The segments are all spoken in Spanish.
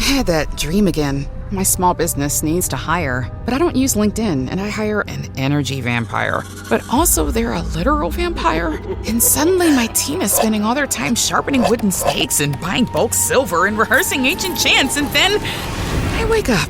had that dream again. My small business needs to hire, but I don't use LinkedIn, and I hire an energy vampire. But also, they're a literal vampire. And suddenly, my team is spending all their time sharpening wooden stakes and buying bulk silver and rehearsing ancient chants, and then I wake up.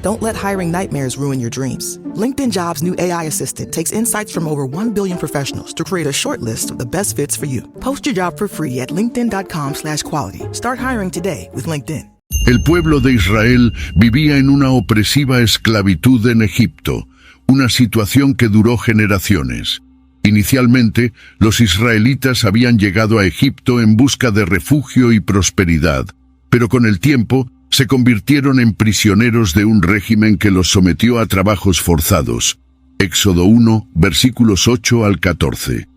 Don't let hiring nightmares ruin your dreams. LinkedIn Jobs' new AI assistant takes insights from over 1 billion professionals to create a short list of the best fits for you. Post your job for free at linkedin.com/quality. Start hiring today with LinkedIn. El pueblo de Israel vivía en una opresiva esclavitud en Egipto, una situación que duró generaciones. Inicialmente, los israelitas habían llegado a Egipto en busca de refugio y prosperidad, pero con el tiempo se convirtieron en prisioneros de un régimen que los sometió a trabajos forzados. Éxodo 1, versículos 8 al 14.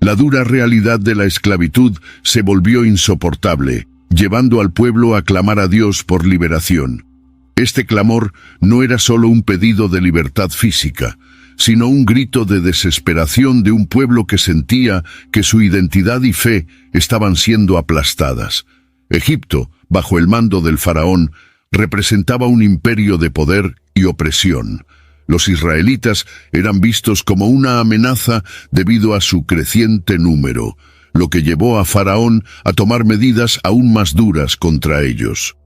La dura realidad de la esclavitud se volvió insoportable, llevando al pueblo a clamar a Dios por liberación. Este clamor no era solo un pedido de libertad física, sino un grito de desesperación de un pueblo que sentía que su identidad y fe estaban siendo aplastadas. Egipto, bajo el mando del faraón, representaba un imperio de poder y opresión. Los israelitas eran vistos como una amenaza debido a su creciente número, lo que llevó a Faraón a tomar medidas aún más duras contra ellos.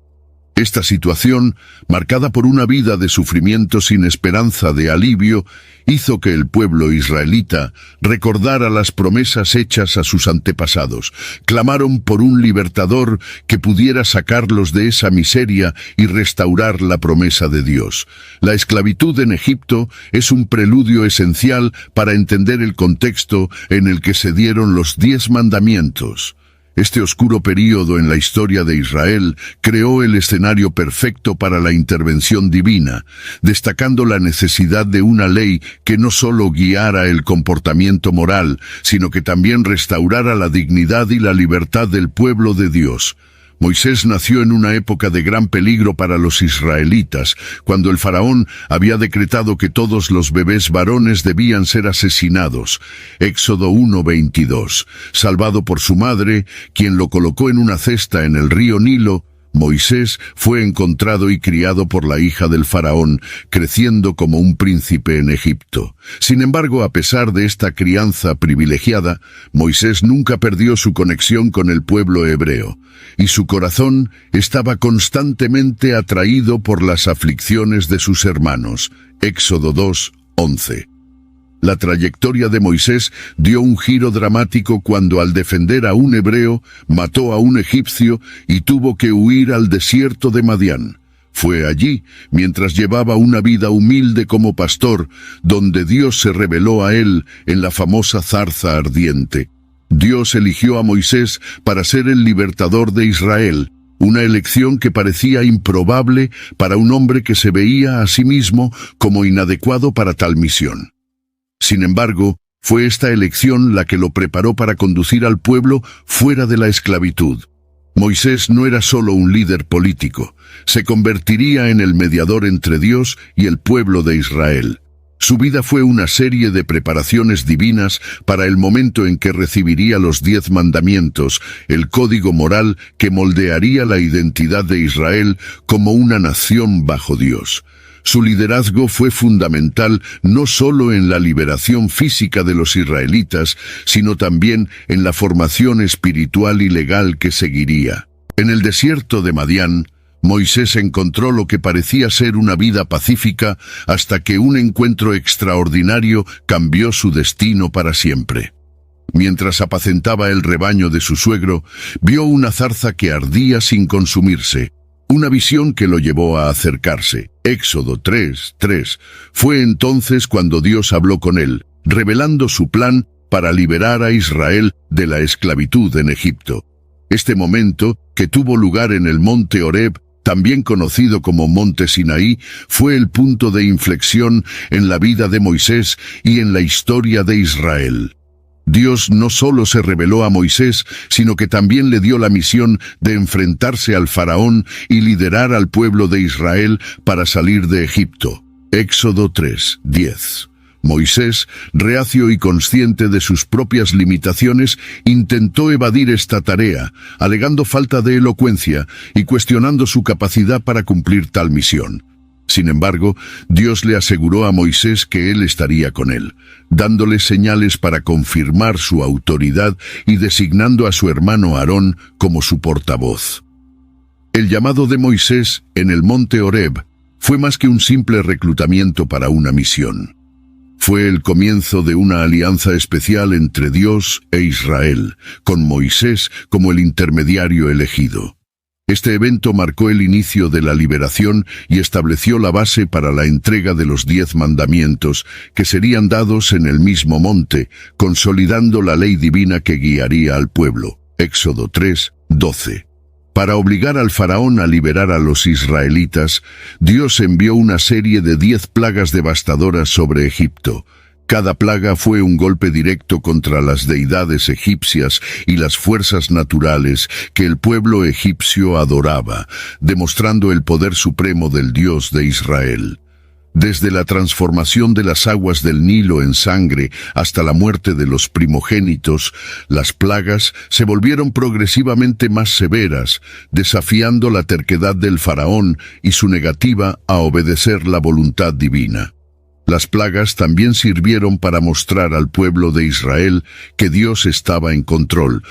Esta situación, marcada por una vida de sufrimiento sin esperanza de alivio, hizo que el pueblo israelita recordara las promesas hechas a sus antepasados. Clamaron por un libertador que pudiera sacarlos de esa miseria y restaurar la promesa de Dios. La esclavitud en Egipto es un preludio esencial para entender el contexto en el que se dieron los 10 mandamientos. Este oscuro período en la historia de Israel creó el escenario perfecto para la intervención divina, destacando la necesidad de una ley que no solo guiara el comportamiento moral, sino que también restaurara la dignidad y la libertad del pueblo de Dios. Moisés nació en una época de gran peligro para los israelitas, cuando el faraón había decretado que todos los bebés varones debían ser asesinados. Éxodo 1:22. Salvado por su madre, quien lo colocó en una cesta en el río Nilo, Moisés fue encontrado y criado por la hija del faraón, creciendo como un príncipe en Egipto. Sin embargo, a pesar de esta crianza privilegiada, Moisés nunca perdió su conexión con el pueblo hebreo, y su corazón estaba constantemente atraído por las aflicciones de sus hermanos. Éxodo 2:11. La trayectoria de Moisés dio un giro dramático cuando, al defender a un hebreo, mató a un egipcio y tuvo que huir al desierto de Madián. Fue allí, mientras llevaba una vida humilde como pastor, donde Dios se reveló a él en la famosa zarza ardiente. Dios eligió a Moisés para ser el libertador de Israel, una elección que parecía improbable para un hombre que se veía a sí mismo como inadecuado para tal misión. Sin embargo, fue esta elección la que lo preparó para conducir al pueblo fuera de la esclavitud. Moisés no era solo un líder político, se convertiría en el mediador entre Dios y el pueblo de Israel. Su vida fue una serie de preparaciones divinas para el momento en que recibiría los 10 mandamientos, el código moral que moldearía la identidad de Israel como una nación bajo Dios. Su liderazgo fue fundamental no solo en la liberación física de los israelitas, sino también en la formación espiritual y legal que seguiría. En el desierto de Madián, Moisés encontró lo que parecía ser una vida pacífica hasta que un encuentro extraordinario cambió su destino para siempre. Mientras apacentaba el rebaño de su suegro, vio una zarza que ardía sin consumirse. Una visión que lo llevó a acercarse. Éxodo 3:3. Fue entonces cuando Dios habló con él, revelando su plan para liberar a Israel de la esclavitud en Egipto. Este momento, que tuvo lugar en el monte Horeb, también conocido como monte Sinaí, fue el punto de inflexión en la vida de Moisés y en la historia de Israel. Dios no solo se reveló a Moisés, sino que también le dio la misión de enfrentarse al faraón y liderar al pueblo de Israel para salir de Egipto. Éxodo 3:10. Moisés, reacio y consciente de sus propias limitaciones, intentó evadir esta tarea, alegando falta de elocuencia y cuestionando su capacidad para cumplir tal misión. Sin embargo, Dios le aseguró a Moisés que él estaría con él, dándole señales para confirmar su autoridad y designando a su hermano Aarón como su portavoz. El llamado de Moisés en el monte Horeb fue más que un simple reclutamiento para una misión. Fue el comienzo de una alianza especial entre Dios e Israel, con Moisés como el intermediario elegido. Este evento marcó el inicio de la liberación y estableció la base para la entrega de los 10 mandamientos, que serían dados en el mismo monte, consolidando la ley divina que guiaría al pueblo. Éxodo 3:12. Para obligar al faraón a liberar a los israelitas, Dios envió una serie de 10 plagas devastadoras sobre Egipto. Cada plaga fue un golpe directo contra las deidades egipcias y las fuerzas naturales que el pueblo egipcio adoraba, demostrando el poder supremo del Dios de Israel. Desde la transformación de las aguas del Nilo en sangre hasta la muerte de los primogénitos, las plagas se volvieron progresivamente más severas, desafiando la terquedad del faraón y su negativa a obedecer la voluntad divina. Las plagas también sirvieron para mostrar al pueblo de Israel que Dios estaba en control,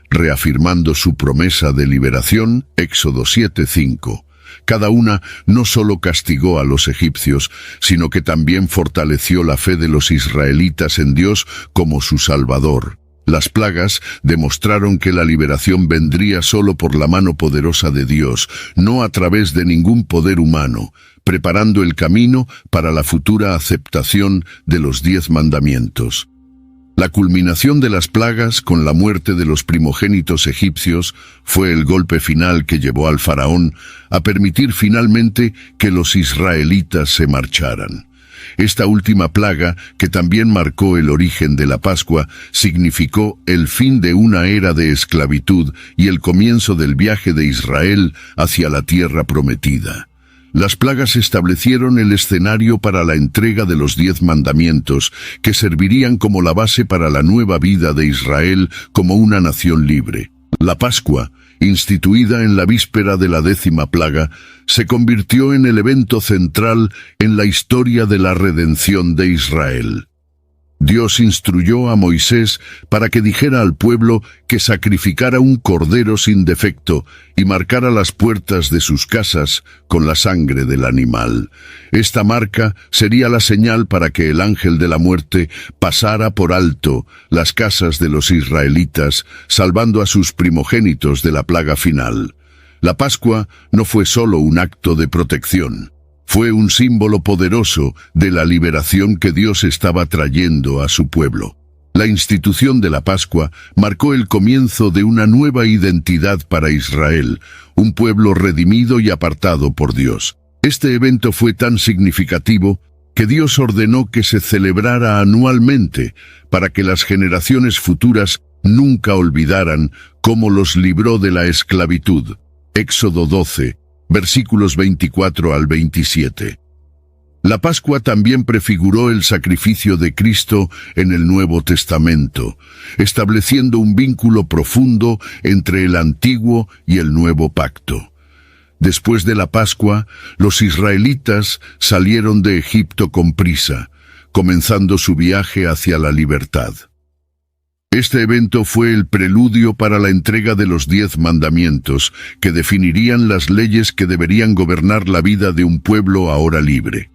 reafirmando su promesa de liberación, Éxodo 7:5. Cada una no solo castigó a los egipcios, sino que también fortaleció la fe de los israelitas en Dios como su Salvador. Las plagas demostraron que la liberación vendría solo por la mano poderosa de Dios, no a través de ningún poder humano, preparando el camino para la futura aceptación de los 10 mandamientos. La culminación de las plagas con la muerte de los primogénitos egipcios fue el golpe final que llevó al faraón a permitir finalmente que los israelitas se marcharan. Esta última plaga, que también marcó el origen de la Pascua, significó el fin de una era de esclavitud y el comienzo del viaje de Israel hacia la tierra prometida. Las plagas establecieron el escenario para la entrega de los 10 mandamientos, que servirían como la base para la nueva vida de Israel como una nación libre. La Pascua, instituida en la víspera de la 10ª plaga, se convirtió en el evento central en la historia de la redención de Israel. Dios instruyó a Moisés para que dijera al pueblo que sacrificara un cordero sin defecto y marcara las puertas de sus casas con la sangre del animal. Esta marca sería la señal para que el ángel de la muerte pasara por alto las casas de los israelitas, salvando a sus primogénitos de la plaga final. La Pascua no fue solo un acto de protección. Fue un símbolo poderoso de la liberación que Dios estaba trayendo a su pueblo. La institución de la Pascua marcó el comienzo de una nueva identidad para Israel, un pueblo redimido y apartado por Dios. Este evento fue tan significativo que Dios ordenó que se celebrara anualmente para que las generaciones futuras nunca olvidaran cómo los libró de la esclavitud. Éxodo 12. Versículos 24 al 27. La Pascua también prefiguró el sacrificio de Cristo en el Nuevo Testamento, estableciendo un vínculo profundo entre el Antiguo y el Nuevo Pacto. Después de la Pascua, los israelitas salieron de Egipto con prisa, comenzando su viaje hacia la libertad. Este evento fue el preludio para la entrega de los 10 mandamientos, que definirían las leyes que deberían gobernar la vida de un pueblo ahora libre.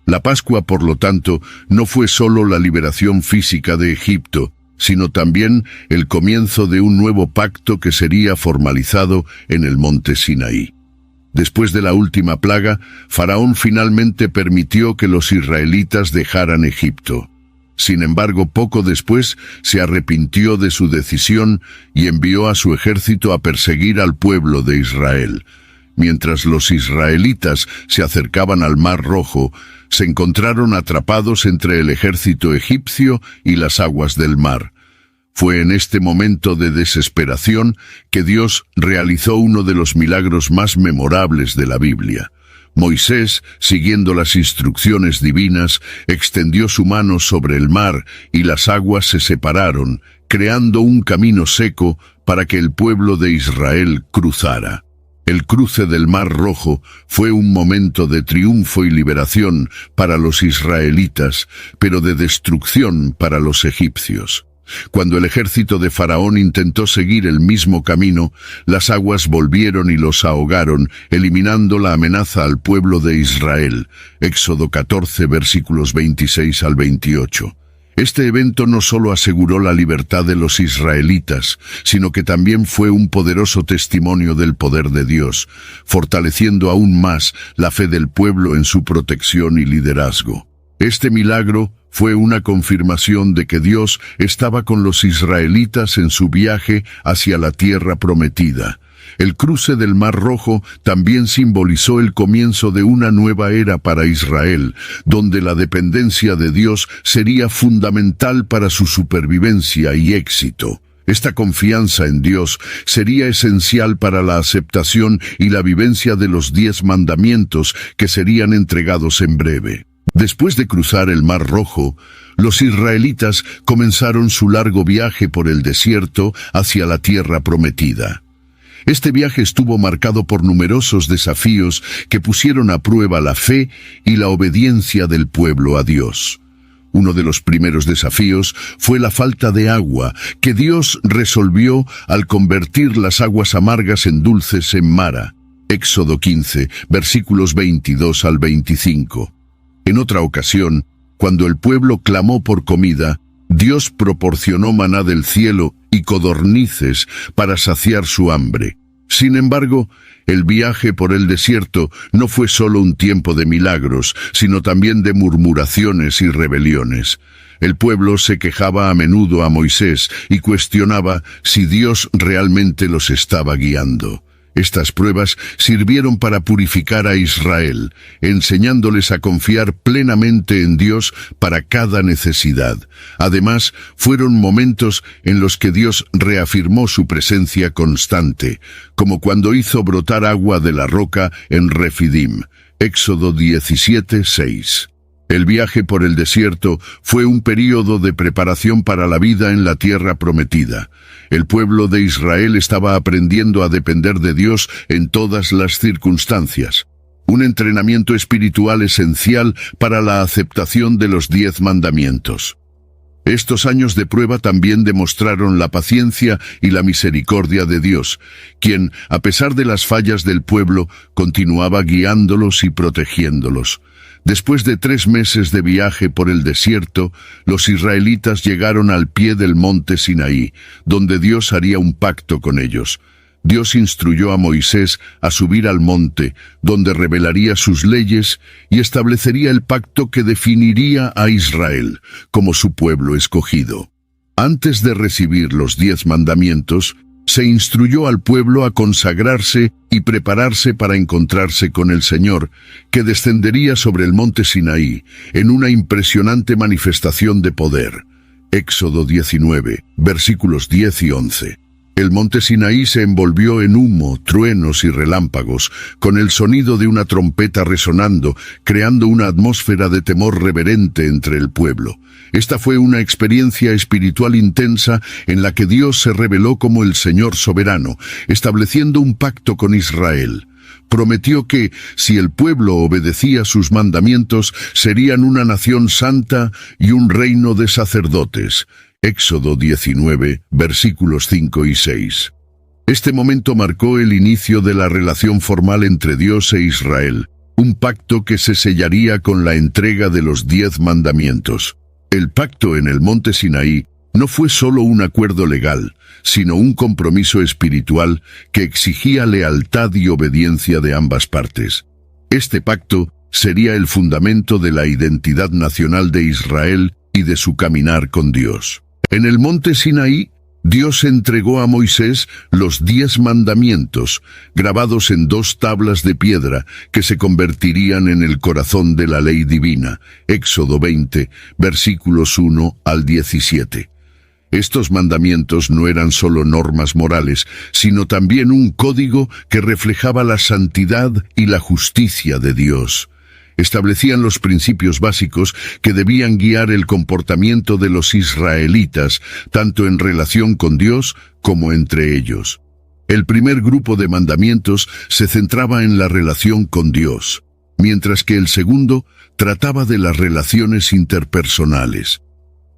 La Pascua, por lo tanto, no fue solo la liberación física de Egipto, sino también el comienzo de un nuevo pacto que sería formalizado en el monte Sinaí. Después de la última plaga, Faraón finalmente permitió que los israelitas dejaran Egipto. Sin embargo, poco después se arrepintió de su decisión y envió a su ejército a perseguir al pueblo de Israel. Mientras los israelitas se acercaban al Mar Rojo, se encontraron atrapados entre el ejército egipcio y las aguas del mar. Fue en este momento de desesperación que Dios realizó uno de los milagros más memorables de la Biblia. Moisés, siguiendo las instrucciones divinas, extendió su mano sobre el mar y las aguas se separaron, creando un camino seco para que el pueblo de Israel cruzara. El cruce del Mar Rojo fue un momento de triunfo y liberación para los israelitas, pero de destrucción para los egipcios. Cuando el ejército de Faraón intentó seguir el mismo camino, las aguas volvieron y los ahogaron, eliminando la amenaza al pueblo de Israel. Éxodo 14, versículos 26 al 28. Este evento no solo aseguró la libertad de los israelitas, sino que también fue un poderoso testimonio del poder de Dios, fortaleciendo aún más la fe del pueblo en su protección y liderazgo. Este milagro fue una confirmación de que Dios estaba con los israelitas en su viaje hacia la tierra prometida. El cruce del Mar Rojo también simbolizó el comienzo de una nueva era para Israel, donde la dependencia de Dios sería fundamental para su supervivencia y éxito. Esta confianza en Dios sería esencial para la aceptación y la vivencia de los 10 mandamientos que serían entregados en breve. Después de cruzar el Mar Rojo, los israelitas comenzaron su largo viaje por el desierto hacia la tierra prometida. Este viaje estuvo marcado por numerosos desafíos que pusieron a prueba la fe y la obediencia del pueblo a Dios. Uno de los primeros desafíos fue la falta de agua, que Dios resolvió al convertir las aguas amargas en dulces en Mara. Éxodo 15, versículos 22 al 25. En otra ocasión, cuando el pueblo clamó por comida, Dios proporcionó maná del cielo y codornices para saciar su hambre. Sin embargo, el viaje por el desierto no fue solo un tiempo de milagros, sino también de murmuraciones y rebeliones. El pueblo se quejaba a menudo a Moisés y cuestionaba si Dios realmente los estaba guiando. Estas pruebas sirvieron para purificar a Israel, enseñándoles a confiar plenamente en Dios para cada necesidad. Además, fueron momentos en los que Dios reafirmó su presencia constante, como cuando hizo brotar agua de la roca en Refidim. Éxodo 17, 6. El viaje por el desierto fue un período de preparación para la vida en la tierra prometida. El pueblo de Israel estaba aprendiendo a depender de Dios en todas las circunstancias. Un entrenamiento espiritual esencial para la aceptación de los 10 mandamientos. Estos años de prueba también demostraron la paciencia y la misericordia de Dios, quien, a pesar de las fallas del pueblo, continuaba guiándolos y protegiéndolos. Después de 3 meses de viaje por el desierto, los israelitas llegaron al pie del monte Sinaí, donde Dios haría un pacto con ellos. Dios instruyó a Moisés a subir al monte, donde revelaría sus leyes y establecería el pacto que definiría a Israel como su pueblo escogido. Antes de recibir los 10 mandamientos, se instruyó al pueblo a consagrarse y prepararse para encontrarse con el Señor, que descendería sobre el monte Sinaí en una impresionante manifestación de poder. Éxodo 19, versículos 10 y 11. El monte Sinaí se envolvió en humo, truenos y relámpagos, con el sonido de una trompeta resonando, creando una atmósfera de temor reverente entre el pueblo. Esta fue una experiencia espiritual intensa en la que Dios se reveló como el Señor soberano, estableciendo un pacto con Israel. Prometió que, si el pueblo obedecía sus mandamientos, serían una nación santa y un reino de sacerdotes. Éxodo 19, versículos 5 y 6. Este momento marcó el inicio de la relación formal entre Dios e Israel, un pacto que se sellaría con la entrega de los 10 mandamientos. El pacto en el monte Sinaí no fue solo un acuerdo legal, sino un compromiso espiritual que exigía lealtad y obediencia de ambas partes. Este pacto sería el fundamento de la identidad nacional de Israel y de su caminar con Dios. En el monte Sinaí, Dios entregó a Moisés los 10 mandamientos, grabados en 2 tablas de piedra que se convertirían en el corazón de la ley divina. Éxodo 20, versículos 1 al 17. Estos mandamientos no eran solo normas morales, sino también un código que reflejaba la santidad y la justicia de Dios. Establecían los principios básicos que debían guiar el comportamiento de los israelitas, tanto en relación con Dios como entre ellos. El primer grupo de mandamientos se centraba en la relación con Dios, mientras que el segundo trataba de las relaciones interpersonales.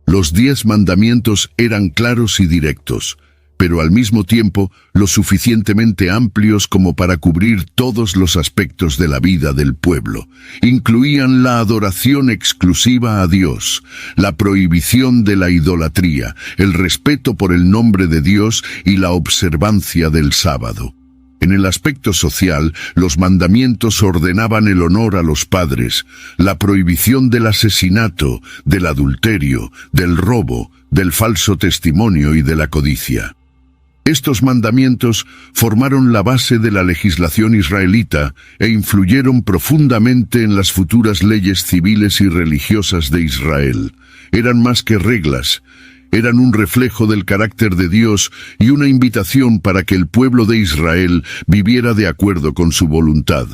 Los 10 mandamientos eran claros y directos, pero al mismo tiempo lo suficientemente amplios como para cubrir todos los aspectos de la vida del pueblo. Incluían la adoración exclusiva a Dios, la prohibición de la idolatría, el respeto por el nombre de Dios y la observancia del sábado. En el aspecto social, los mandamientos ordenaban el honor a los padres, la prohibición del asesinato, del adulterio, del robo, del falso testimonio y de la codicia. Estos mandamientos formaron la base de la legislación israelita e influyeron profundamente en las futuras leyes civiles y religiosas de Israel. Eran más que reglas. Eran un reflejo del carácter de Dios y una invitación para que el pueblo de Israel viviera de acuerdo con su voluntad.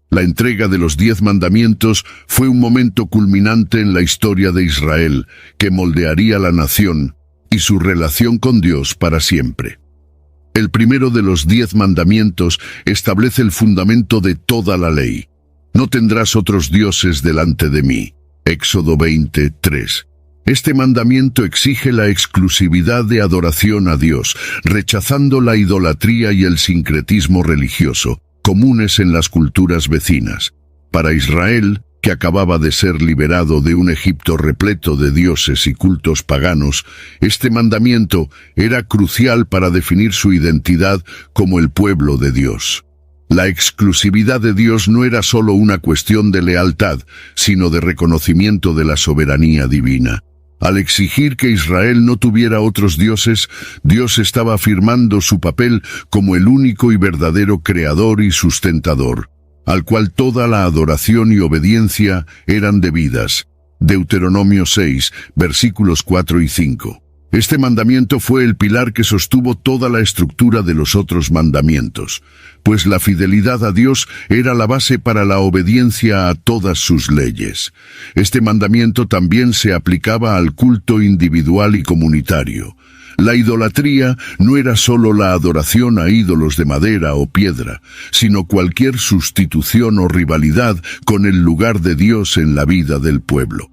La entrega de los 10 mandamientos fue un momento culminante en la historia de Israel, que moldearía la nación y su relación con Dios para siempre. El primero de los 10 mandamientos establece el fundamento de toda la ley. No tendrás otros dioses delante de mí. Éxodo 20:3. Este mandamiento exige la exclusividad de adoración a Dios, rechazando la idolatría y el sincretismo religioso, comunes en las culturas vecinas. Para Israel, que acababa de ser liberado de un Egipto repleto de dioses y cultos paganos, este mandamiento era crucial para definir su identidad como el pueblo de Dios. La exclusividad de Dios no era solo una cuestión de lealtad, sino de reconocimiento de la soberanía divina. Al exigir que Israel no tuviera otros dioses, Dios estaba afirmando su papel como el único y verdadero creador y sustentador, al cual toda la adoración y obediencia eran debidas. Deuteronomio 6, versículos 4 y 5. Este mandamiento fue el pilar que sostuvo toda la estructura de los otros mandamientos, pues la fidelidad a Dios era la base para la obediencia a todas sus leyes. Este mandamiento también se aplicaba al culto individual y comunitario. La idolatría no era solo la adoración a ídolos de madera o piedra, sino cualquier sustitución o rivalidad con el lugar de Dios en la vida del pueblo.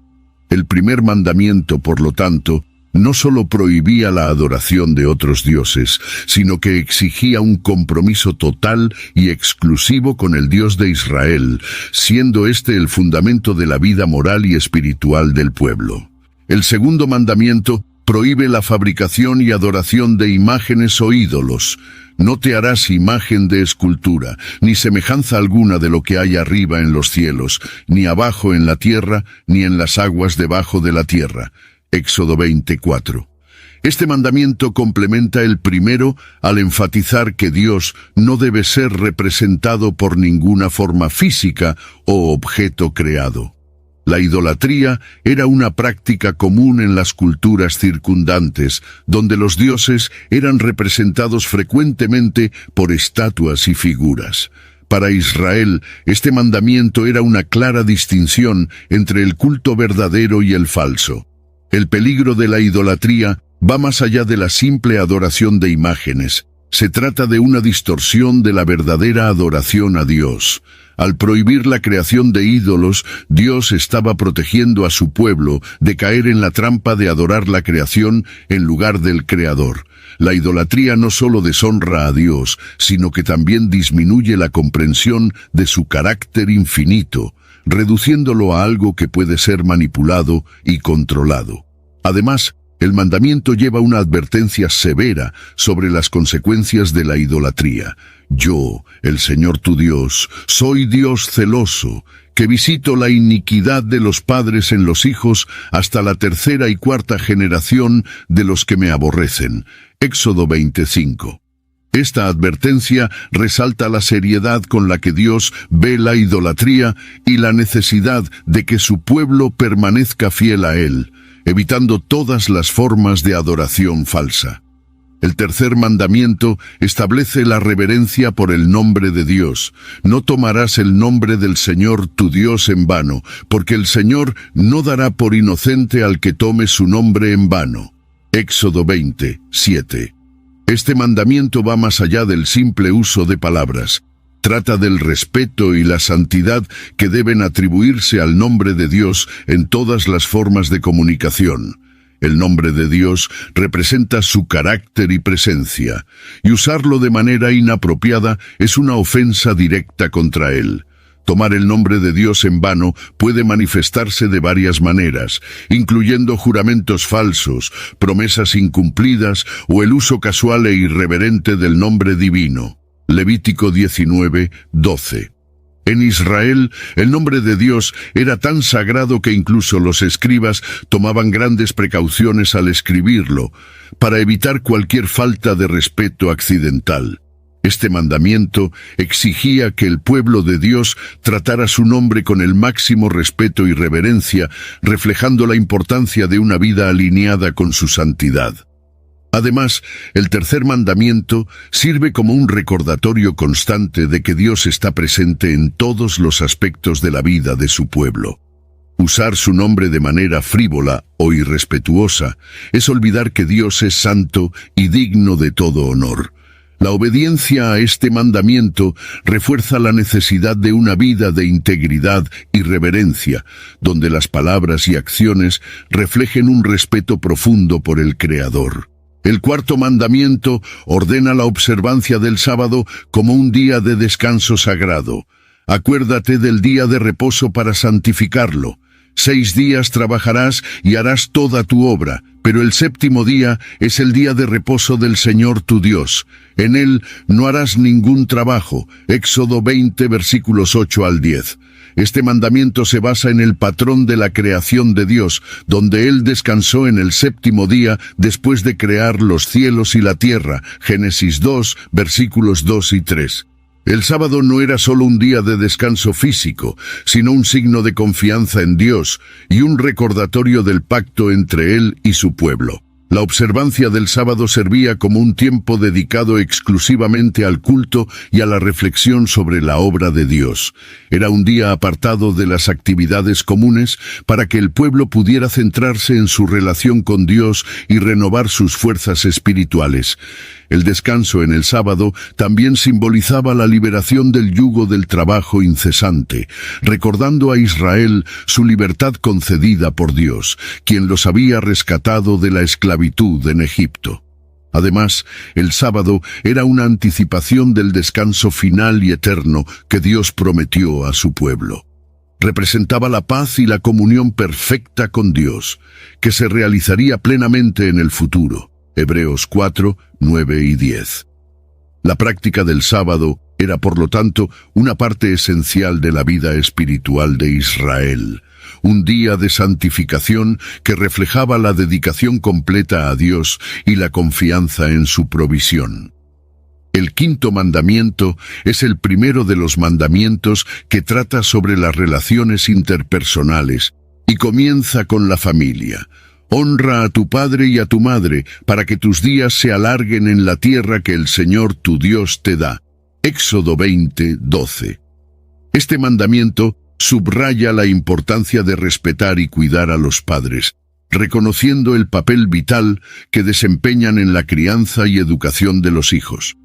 El primer mandamiento, por lo tanto, no solo prohibía la adoración de otros dioses, sino que exigía un compromiso total y exclusivo con el Dios de Israel, siendo este el fundamento de la vida moral y espiritual del pueblo. El segundo mandamiento prohíbe la fabricación y adoración de imágenes o ídolos. No te harás imagen de escultura, ni semejanza alguna de lo que hay arriba en los cielos, ni abajo en la tierra, ni en las aguas debajo de la tierra. Éxodo 24. Este mandamiento complementa el primero al enfatizar que Dios no debe ser representado por ninguna forma física o objeto creado. La idolatría era una práctica común en las culturas circundantes, donde los dioses eran representados frecuentemente por estatuas y figuras. Para Israel, este mandamiento era una clara distinción entre el culto verdadero y el falso. El peligro de la idolatría va más allá de la simple adoración de imágenes. Se trata de una distorsión de la verdadera adoración a Dios. Al prohibir la creación de ídolos, Dios estaba protegiendo a su pueblo de caer en la trampa de adorar la creación en lugar del Creador. La idolatría no solo deshonra a Dios, sino que también disminuye la comprensión de su carácter infinito, reduciéndolo a algo que puede ser manipulado y controlado. Además, el mandamiento lleva una advertencia severa sobre las consecuencias de la idolatría. Yo, el Señor tu Dios, soy Dios celoso, que visito la iniquidad de los padres en los hijos hasta la 3ª y 4ª generación de los que me aborrecen. Éxodo 25. Esta advertencia resalta la seriedad con la que Dios ve la idolatría y la necesidad de que su pueblo permanezca fiel a Él. evitando todas las formas de adoración falsa. El tercer mandamiento establece la reverencia por el nombre de Dios. No tomarás el nombre del Señor tu Dios en vano, porque el Señor no dará por inocente al que tome su nombre en vano. Éxodo 20, 7. Este mandamiento va más allá del simple uso de palabras. Trata del respeto y la santidad que deben atribuirse al nombre de Dios en todas las formas de comunicación. El nombre de Dios representa su carácter y presencia, y usarlo de manera inapropiada es una ofensa directa contra Él. Tomar el nombre de Dios en vano puede manifestarse de varias maneras, incluyendo juramentos falsos, promesas incumplidas o el uso casual e irreverente del nombre divino. Levítico 19, 12. En Israel, el nombre de Dios era tan sagrado que incluso los escribas tomaban grandes precauciones al escribirlo, para evitar cualquier falta de respeto accidental. Este mandamiento exigía que el pueblo de Dios tratara su nombre con el máximo respeto y reverencia, reflejando la importancia de una vida alineada con su santidad. Además, el tercer mandamiento sirve como un recordatorio constante de que Dios está presente en todos los aspectos de la vida de su pueblo. Usar su nombre de manera frívola o irrespetuosa es olvidar que Dios es santo y digno de todo honor. La obediencia a este mandamiento refuerza la necesidad de una vida de integridad y reverencia, donde las palabras y acciones reflejen un respeto profundo por el Creador. El cuarto mandamiento ordena la observancia del sábado como un día de descanso sagrado. Acuérdate del día de reposo para santificarlo. 6 días trabajarás y harás toda tu obra, pero el séptimo día es el día de reposo del Señor tu Dios. En él no harás ningún trabajo. Éxodo 20, versículos 8 al 10. Este mandamiento se basa en el patrón de la creación de Dios, donde Él descansó en el séptimo día después de crear los cielos y la tierra. Génesis 2, versículos 2 y 3. El sábado no era solo un día de descanso físico, sino un signo de confianza en Dios y un recordatorio del pacto entre Él y su pueblo. La observancia del sábado servía como un tiempo dedicado exclusivamente al culto y a la reflexión sobre la obra de Dios. Era un día apartado de las actividades comunes para que el pueblo pudiera centrarse en su relación con Dios y renovar sus fuerzas espirituales. El descanso en el sábado también simbolizaba la liberación del yugo del trabajo incesante, recordando a Israel su libertad concedida por Dios, quien los había rescatado de la esclavitud en Egipto. Además, el sábado era una anticipación del descanso final y eterno que Dios prometió a su pueblo. Representaba la paz y la comunión perfecta con Dios, que se realizaría plenamente en el futuro. Hebreos 4, 9 y 10. La práctica del sábado era, por lo tanto, una parte esencial de la vida espiritual de Israel, un día de santificación que reflejaba la dedicación completa a Dios y la confianza en su provisión. El quinto mandamiento es el primero de los mandamientos que trata sobre las relaciones interpersonales y comienza con la familia. Honra a tu padre y a tu madre, para que tus días se alarguen en la tierra que el Señor tu Dios te da. Éxodo 20, 12. Este mandamiento subraya la importancia de respetar y cuidar a los padres, reconociendo el papel vital que desempeñan en la crianza y educación de los hijos.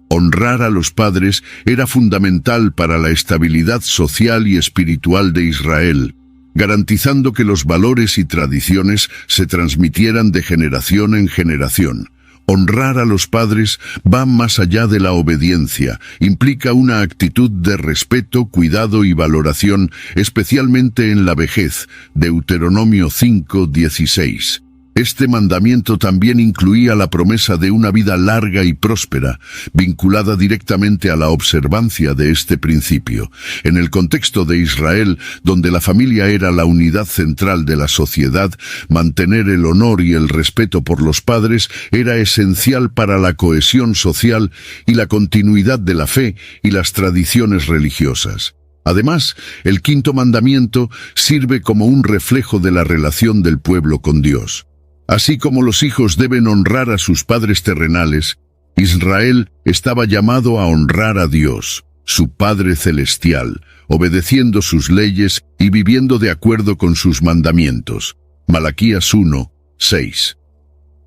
Honrar a los padres era fundamental para la estabilidad social y espiritual de Israel, garantizando que los valores y tradiciones se transmitieran de generación en generación. Honrar a los padres va más allá de la obediencia, implica una actitud de respeto, cuidado y valoración, especialmente en la vejez. Deuteronomio 5, 16. Este mandamiento también incluía la promesa de una vida larga y próspera, vinculada directamente a la observancia de este principio. En el contexto de Israel, donde la familia era la unidad central de la sociedad, mantener el honor y el respeto por los padres era esencial para la cohesión social y la continuidad de la fe y las tradiciones religiosas. Además, el quinto mandamiento sirve como un reflejo de la relación del pueblo con Dios. Así como los hijos deben honrar a sus padres terrenales, Israel estaba llamado a honrar a Dios, su Padre Celestial, obedeciendo sus leyes y viviendo de acuerdo con sus mandamientos. Malaquías 1, 6.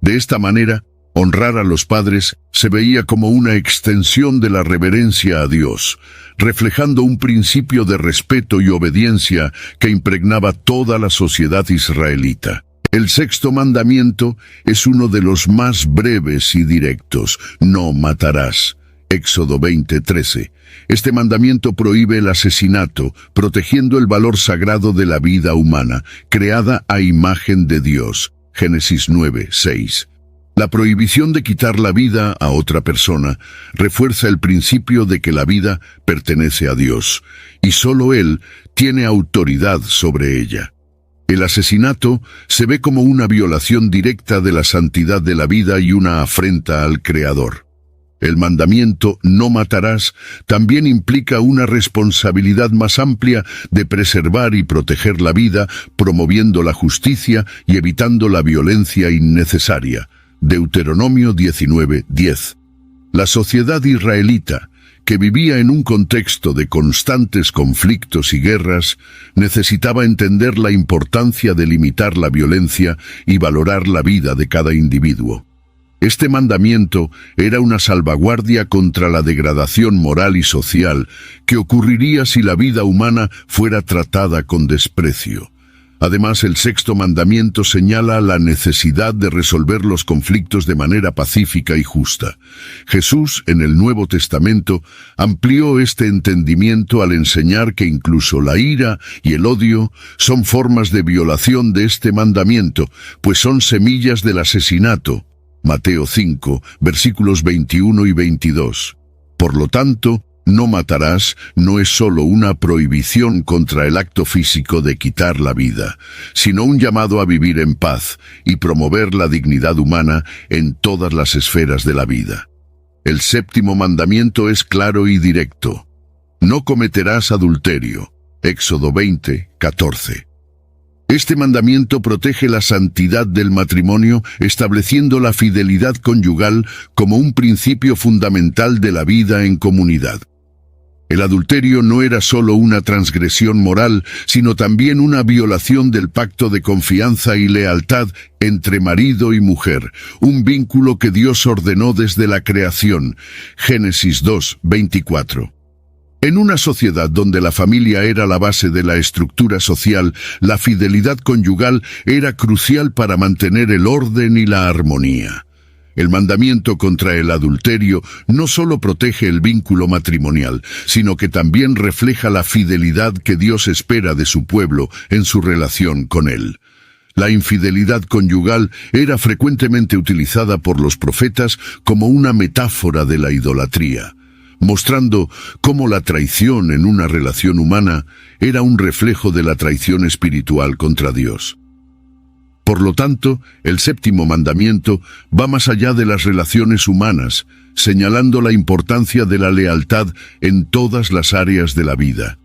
De esta manera, honrar a los padres se veía como una extensión de la reverencia a Dios, reflejando un principio de respeto y obediencia que impregnaba toda la sociedad israelita. El sexto mandamiento es uno de los más breves y directos: no matarás. Éxodo 20:13. Este mandamiento prohíbe el asesinato, protegiendo el valor sagrado de la vida humana, creada a imagen de Dios. Génesis 9:6. La prohibición de quitar la vida a otra persona refuerza el principio de que la vida pertenece a Dios, y solo Él tiene autoridad sobre ella. El asesinato se ve como una violación directa de la santidad de la vida y una afrenta al Creador. El mandamiento «no matarás» también implica una responsabilidad más amplia de preservar y proteger la vida, promoviendo la justicia y evitando la violencia innecesaria. Deuteronomio 19:10. La sociedad israelita, que vivía en un contexto de constantes conflictos y guerras, necesitaba entender la importancia de limitar la violencia y valorar la vida de cada individuo. Este mandamiento era una salvaguardia contra la degradación moral y social que ocurriría si la vida humana fuera tratada con desprecio. Además, el sexto mandamiento señala la necesidad de resolver los conflictos de manera pacífica y justa. Jesús, en el Nuevo Testamento, amplió este entendimiento al enseñar que incluso la ira y el odio son formas de violación de este mandamiento, pues son semillas del asesinato. Mateo 5, versículos 21 y 22. Por lo tanto, no matarás no es solo una prohibición contra el acto físico de quitar la vida, sino un llamado a vivir en paz y promover la dignidad humana en todas las esferas de la vida. El séptimo mandamiento es claro y directo: no cometerás adulterio. Éxodo 20, 14. Este mandamiento protege la santidad del matrimonio, estableciendo la fidelidad conyugal como un principio fundamental de la vida en comunidad. El adulterio no era solo una transgresión moral, sino también una violación del pacto de confianza y lealtad entre marido y mujer, un vínculo que Dios ordenó desde la creación. Génesis 2, 24. En una sociedad donde la familia era la base de la estructura social, la fidelidad conyugal era crucial para mantener el orden y la armonía. El mandamiento contra el adulterio no solo protege el vínculo matrimonial, sino que también refleja la fidelidad que Dios espera de su pueblo en su relación con Él. La infidelidad conyugal era frecuentemente utilizada por los profetas como una metáfora de la idolatría, mostrando cómo la traición en una relación humana era un reflejo de la traición espiritual contra Dios. Por lo tanto, el séptimo mandamiento va más allá de las relaciones humanas, señalando la importancia de la lealtad en todas las áreas de la vida.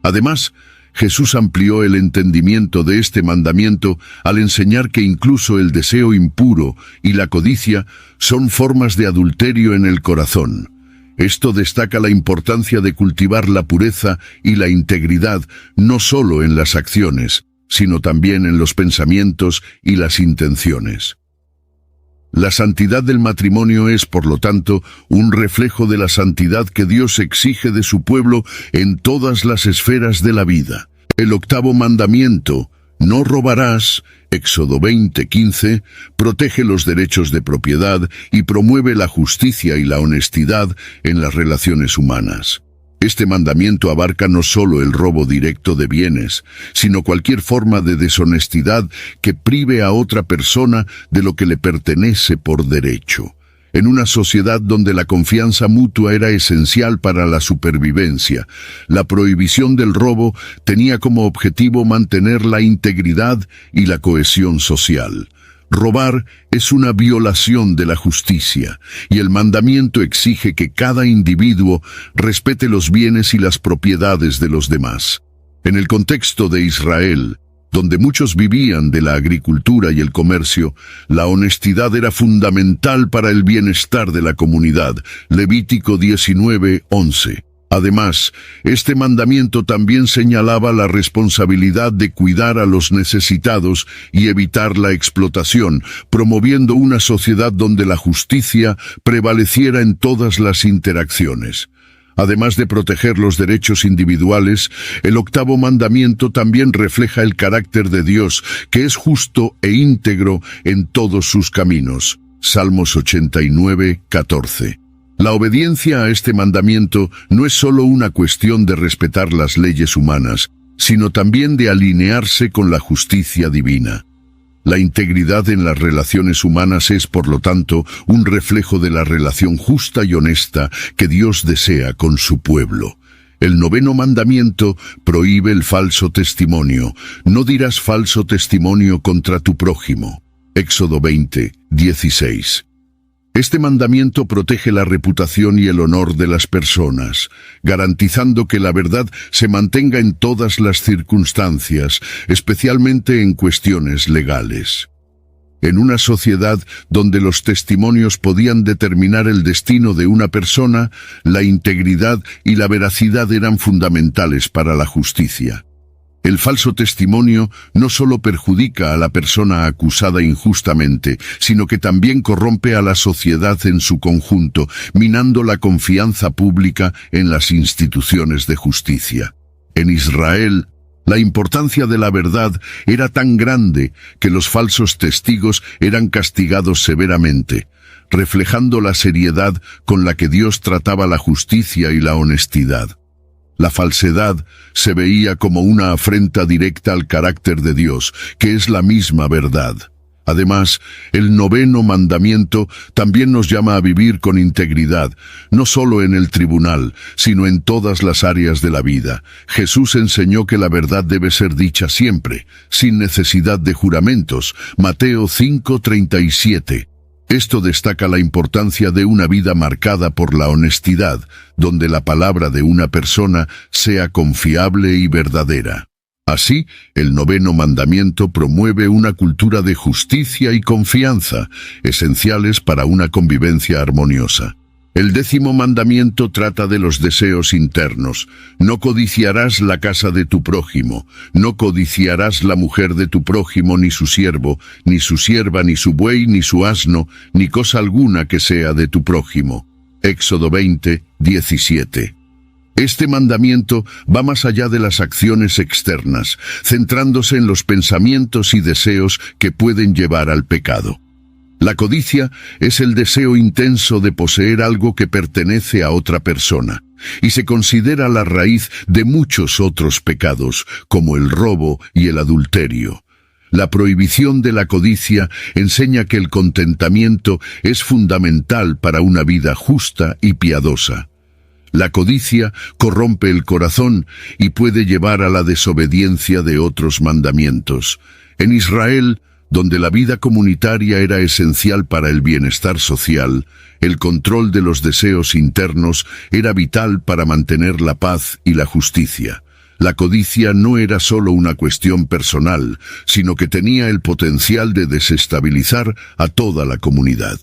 Además, Jesús amplió el entendimiento de este mandamiento al enseñar que incluso el deseo impuro y la codicia son formas de adulterio en el corazón. Esto destaca la importancia de cultivar la pureza y la integridad no solo en las acciones, sino también en los pensamientos y las intenciones. La santidad del matrimonio es, por lo tanto, un reflejo de la santidad que Dios exige de su pueblo en todas las esferas de la vida. El octavo mandamiento, no robarás, Éxodo 20:15, protege los derechos de propiedad y promueve la justicia y la honestidad en las relaciones humanas. Este mandamiento abarca no solo el robo directo de bienes, sino cualquier forma de deshonestidad que prive a otra persona de lo que le pertenece por derecho. En una sociedad donde la confianza mutua era esencial para la supervivencia, la prohibición del robo tenía como objetivo mantener la integridad y la cohesión social. Robar es una violación de la justicia, y el mandamiento exige que cada individuo respete los bienes y las propiedades de los demás. En el contexto de Israel, donde muchos vivían de la agricultura y el comercio, la honestidad era fundamental para el bienestar de la comunidad. Levítico 19:11. Además, este mandamiento también señalaba la responsabilidad de cuidar a los necesitados y evitar la explotación, promoviendo una sociedad donde la justicia prevaleciera en todas las interacciones. Además de proteger los derechos individuales, el octavo mandamiento también refleja el carácter de Dios, que es justo e íntegro en todos sus caminos. Salmos 89:14. La obediencia a este mandamiento no es solo una cuestión de respetar las leyes humanas, sino también de alinearse con la justicia divina. La integridad en las relaciones humanas es, por lo tanto, un reflejo de la relación justa y honesta que Dios desea con su pueblo. El noveno mandamiento prohíbe el falso testimonio. No dirás falso testimonio contra tu prójimo. Éxodo 20:16. Este mandamiento protege la reputación y el honor de las personas, garantizando que la verdad se mantenga en todas las circunstancias, especialmente en cuestiones legales. En una sociedad donde los testimonios podían determinar el destino de una persona, la integridad y la veracidad eran fundamentales para la justicia. El falso testimonio no solo perjudica a la persona acusada injustamente, sino que también corrompe a la sociedad en su conjunto, minando la confianza pública en las instituciones de justicia. En Israel, la importancia de la verdad era tan grande que los falsos testigos eran castigados severamente, reflejando la seriedad con la que Dios trataba la justicia y la honestidad. La falsedad se veía como una afrenta directa al carácter de Dios, que es la misma verdad. Además, el noveno mandamiento también nos llama a vivir con integridad, no solo en el tribunal, sino en todas las áreas de la vida. Jesús enseñó que la verdad debe ser dicha siempre, sin necesidad de juramentos. Mateo 5:37. Esto destaca la importancia de una vida marcada por la honestidad, donde la palabra de una persona sea confiable y verdadera. Así, el noveno mandamiento promueve una cultura de justicia y confianza, esenciales para una convivencia armoniosa. El décimo mandamiento trata de los deseos internos. No codiciarás la casa de tu prójimo, no codiciarás la mujer de tu prójimo, ni su siervo, ni su sierva, ni su buey, ni su asno, ni cosa alguna que sea de tu prójimo. Éxodo 20:17. Este mandamiento va más allá de las acciones externas, centrándose en los pensamientos y deseos que pueden llevar al pecado. La codicia es el deseo intenso de poseer algo que pertenece a otra persona, y se considera la raíz de muchos otros pecados, como el robo y el adulterio. La prohibición de la codicia enseña que el contentamiento es fundamental para una vida justa y piadosa. La codicia corrompe el corazón y puede llevar a la desobediencia de otros mandamientos. En Israel, donde la vida comunitaria era esencial para el bienestar social, el control de los deseos internos era vital para mantener la paz y la justicia. La codicia no era solo una cuestión personal, sino que tenía el potencial de desestabilizar a toda la comunidad.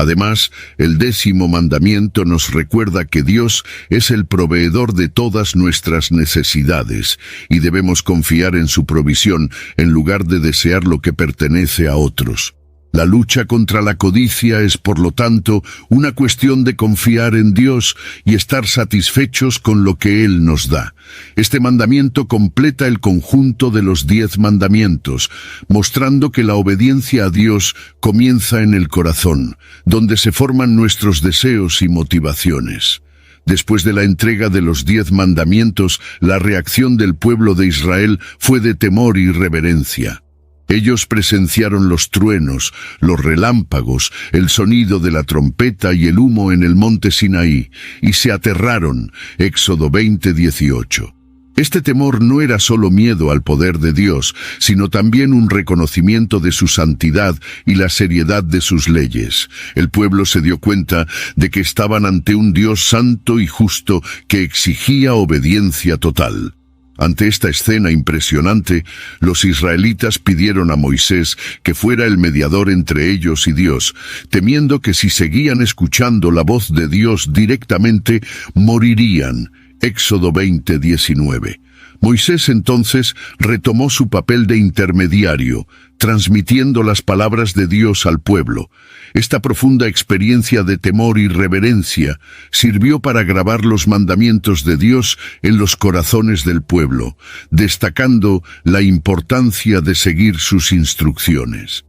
Además, el décimo mandamiento nos recuerda que Dios es el proveedor de todas nuestras necesidades y debemos confiar en su provisión en lugar de desear lo que pertenece a otros. La lucha contra la codicia es, por lo tanto, una cuestión de confiar en Dios y estar satisfechos con lo que Él nos da. Este mandamiento completa el conjunto de los 10 mandamientos, mostrando que la obediencia a Dios comienza en el corazón, donde se forman nuestros deseos y motivaciones. Después de la entrega de los 10 mandamientos, la reacción del pueblo de Israel fue de temor y reverencia. Ellos presenciaron los truenos, los relámpagos, el sonido de la trompeta y el humo en el monte Sinaí, y se aterraron. Éxodo 20:18. Este temor no era solo miedo al poder de Dios, sino también un reconocimiento de su santidad y la seriedad de sus leyes. El pueblo se dio cuenta de que estaban ante un Dios santo y justo que exigía obediencia total. Ante esta escena impresionante, los israelitas pidieron a Moisés que fuera el mediador entre ellos y Dios, temiendo que si seguían escuchando la voz de Dios directamente, morirían. Éxodo 20:19. Moisés entonces retomó su papel de intermediario, transmitiendo las palabras de Dios al pueblo. Esta profunda experiencia de temor y reverencia sirvió para grabar los mandamientos de Dios en los corazones del pueblo, destacando la importancia de seguir sus instrucciones.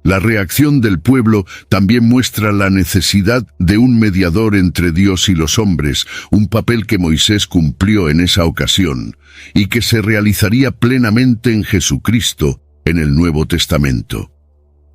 La reacción del pueblo también muestra la necesidad de un mediador entre Dios y los hombres, un papel que Moisés cumplió en esa ocasión, y que se realizaría plenamente en Jesucristo en el Nuevo Testamento.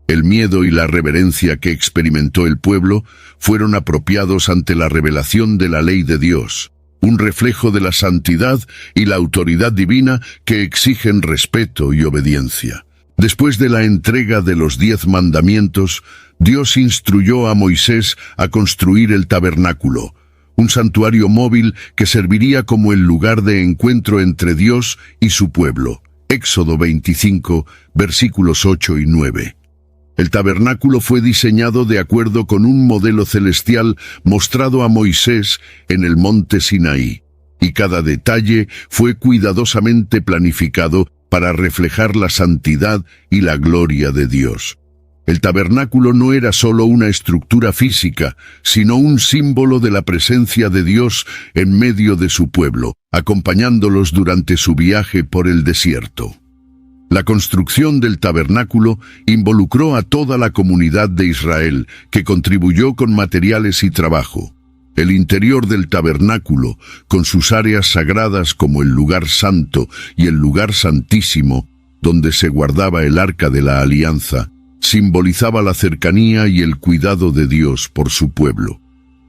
El miedo y la reverencia que experimentó el pueblo fueron apropiados ante la revelación de la ley de Dios, un reflejo de la santidad y la autoridad divina que exigen respeto y obediencia. Después de la entrega de los 10 mandamientos, Dios instruyó a Moisés a construir el tabernáculo, un santuario móvil que serviría como el lugar de encuentro entre Dios y su pueblo. Éxodo 25, versículos 8 y 9. El tabernáculo fue diseñado de acuerdo con un modelo celestial mostrado a Moisés en el monte Sinaí, y cada detalle fue cuidadosamente planificado para reflejar la santidad y la gloria de Dios. El tabernáculo no era solo una estructura física, sino un símbolo de la presencia de Dios en medio de su pueblo, acompañándolos durante su viaje por el desierto. La construcción del tabernáculo involucró a toda la comunidad de Israel, que contribuyó con materiales y trabajo. El interior del tabernáculo, con sus áreas sagradas como el lugar santo y el lugar santísimo, donde se guardaba el arca de la alianza, simbolizaba la cercanía y el cuidado de Dios por su pueblo.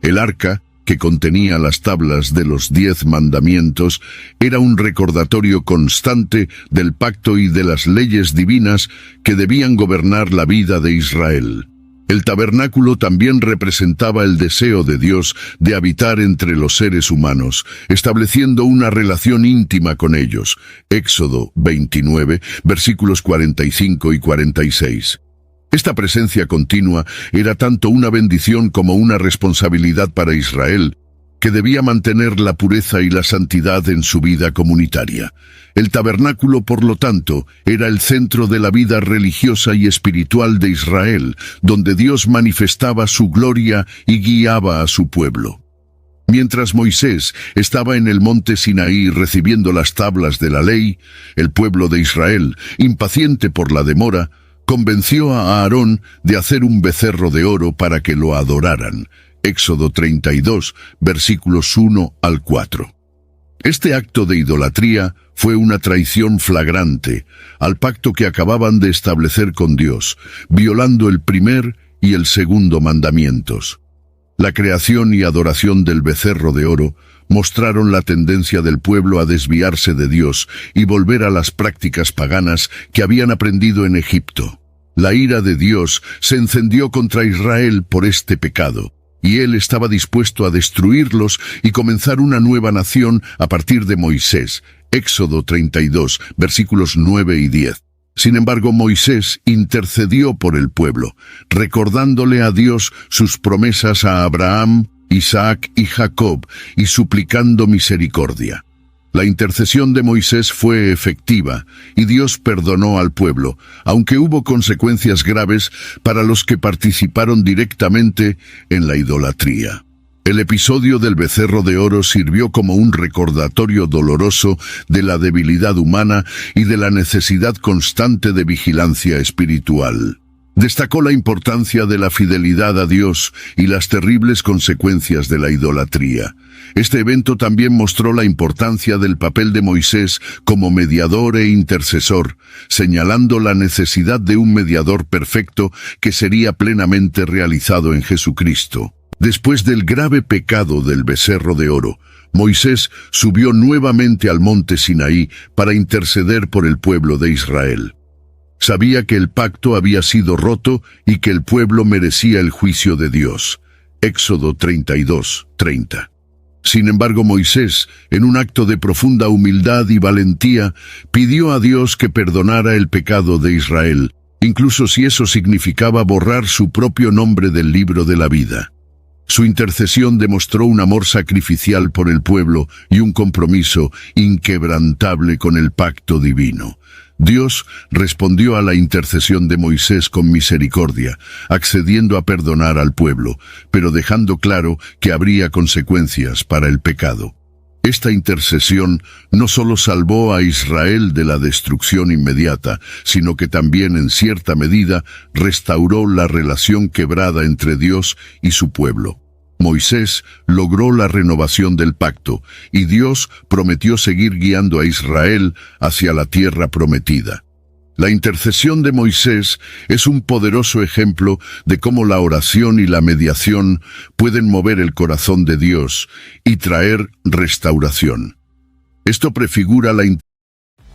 El arca, que contenía las tablas de los 10 mandamientos, era un recordatorio constante del pacto y de las leyes divinas que debían gobernar la vida de Israel. El tabernáculo también representaba el deseo de Dios de habitar entre los seres humanos, estableciendo una relación íntima con ellos. Éxodo 29, versículos 45 y 46. Esta presencia continua era tanto una bendición como una responsabilidad para Israel, que debía mantener la pureza y la santidad en su vida comunitaria. El tabernáculo, por lo tanto, era el centro de la vida religiosa y espiritual de Israel, donde Dios manifestaba su gloria y guiaba a su pueblo. Mientras Moisés estaba en el monte Sinaí recibiendo las tablas de la ley, el pueblo de Israel, impaciente por la demora, convenció a Aarón de hacer un becerro de oro para que lo adoraran. Éxodo 32, versículos 1 al 4. Este acto de idolatría fue una traición flagrante al pacto que acababan de establecer con Dios, violando el primer y el segundo mandamientos. La creación y adoración del becerro de oro mostraron la tendencia del pueblo a desviarse de Dios y volver a las prácticas paganas que habían aprendido en Egipto. La ira de Dios se encendió contra Israel por este pecado, y él estaba dispuesto a destruirlos y comenzar una nueva nación a partir de Moisés. Éxodo 32, versículos 9 y 10. Sin embargo, Moisés intercedió por el pueblo, recordándole a Dios sus promesas a Abraham, Isaac y Jacob, y suplicando misericordia. La intercesión de Moisés fue efectiva, y Dios perdonó al pueblo, aunque hubo consecuencias graves para los que participaron directamente en la idolatría. El episodio del becerro de oro sirvió como un recordatorio doloroso de la debilidad humana y de la necesidad constante de vigilancia espiritual. Destacó la importancia de la fidelidad a Dios y las terribles consecuencias de la idolatría. Este evento también mostró la importancia del papel de Moisés como mediador e intercesor, señalando la necesidad de un mediador perfecto que sería plenamente realizado en Jesucristo. Después del grave pecado del becerro de oro, Moisés subió nuevamente al monte Sinaí para interceder por el pueblo de Israel. Sabía que el pacto había sido roto y que el pueblo merecía el juicio de Dios. Éxodo 32:30. Sin embargo, Moisés, en un acto de profunda humildad y valentía, pidió a Dios que perdonara el pecado de Israel, incluso si eso significaba borrar su propio nombre del libro de la vida. Su intercesión demostró un amor sacrificial por el pueblo y un compromiso inquebrantable con el pacto divino. Dios respondió a la intercesión de Moisés con misericordia, accediendo a perdonar al pueblo, pero dejando claro que habría consecuencias para el pecado. Esta intercesión no solo salvó a Israel de la destrucción inmediata, sino que también, en cierta medida, restauró la relación quebrada entre Dios y su pueblo. Moisés logró la renovación del pacto, y Dios prometió seguir guiando a Israel hacia la tierra prometida. La intercesión de Moisés es un poderoso ejemplo de cómo la oración y la mediación pueden mover el corazón de Dios y traer restauración. Esto prefigura la